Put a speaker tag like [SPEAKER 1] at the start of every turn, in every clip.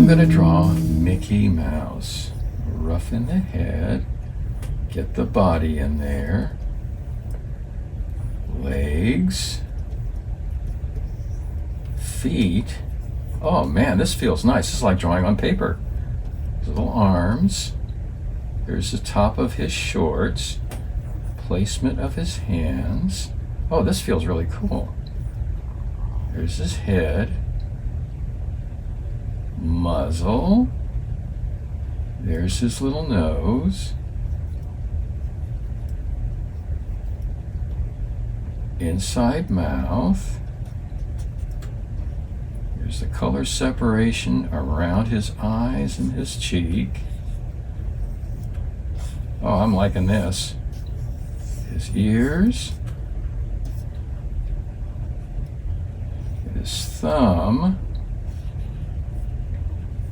[SPEAKER 1] I'm going to draw Mickey Mouse. Roughen the head, get the body in there, legs, feet. Oh man, this feels nice. This is like drawing on paper. Little arms. There's the top of his shorts, placement of his hands. Oh, this feels really cool. There's his head, muzzle. There's his little nose. Inside mouth. There's the color separation around his eyes and his cheek. Oh, I'm liking this. His ears. His thumb.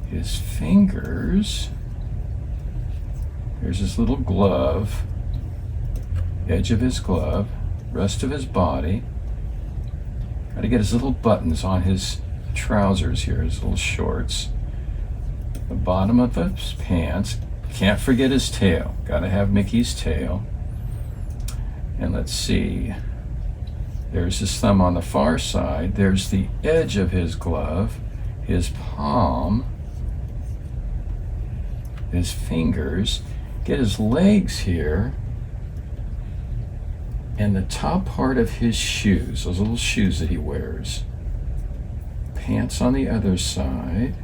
[SPEAKER 1] His fingers. There's his little glove. Edge of his glove. Rest of his body. Got to get his little buttons on his trousers here, his little shorts. The bottom of his pants. Can't forget his tail. Got to have Mickey's tail. And let's see. There's his thumb on the far side. There's the edge of his glove, his palm, his fingers. Get his legs here. And the top part of his shoes, those little shoes that he wears. Pants on the other side.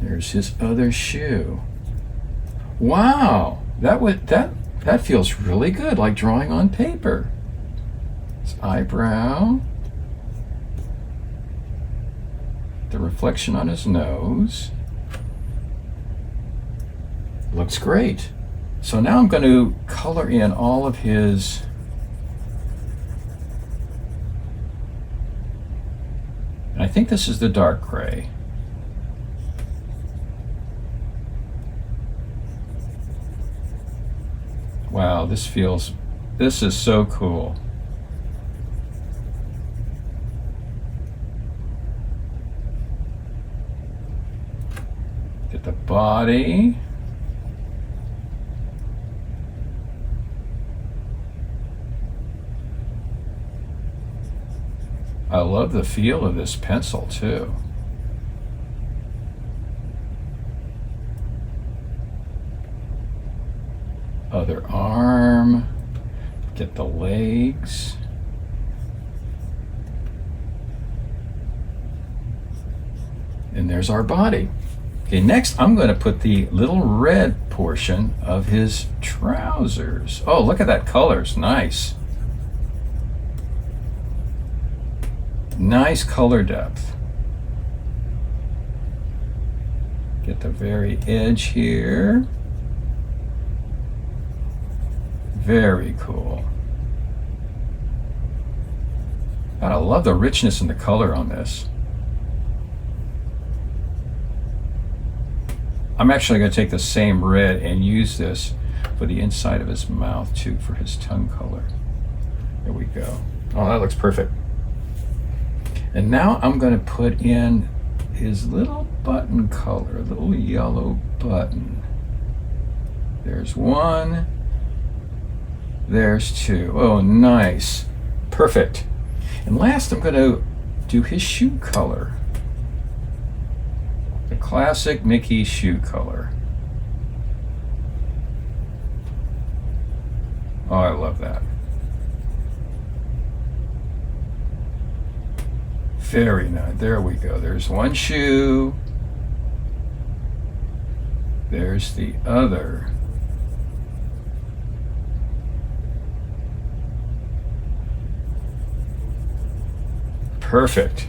[SPEAKER 1] There's his other shoe. Wow, that feels really good, like drawing on paper. His eyebrow. The reflection on his nose. Looks great. So now I'm going to color in all of his and I think this is the dark gray. Wow, this is so cool. Get the body. I love the feel of this pencil too. Other arm, get the legs. And there's our body. Okay, next I'm going to put the little red portion of his trousers. Oh, look at that color, it's nice. Nice color depth. Get the very edge here. Very cool. God, I love the richness and the color on this. I'm actually going to take the same red and use this for the inside of his mouth too, for his tongue color. There we go. Oh, that looks perfect. And now I'm going to put in his little button color, a little yellow button. There's one. There's two. Oh, nice. Perfect. And last, I'm going to do his shoe color. The classic Mickey shoe color. Oh, I love that. Very nice. There we go. There's one shoe. There's the other. Perfect.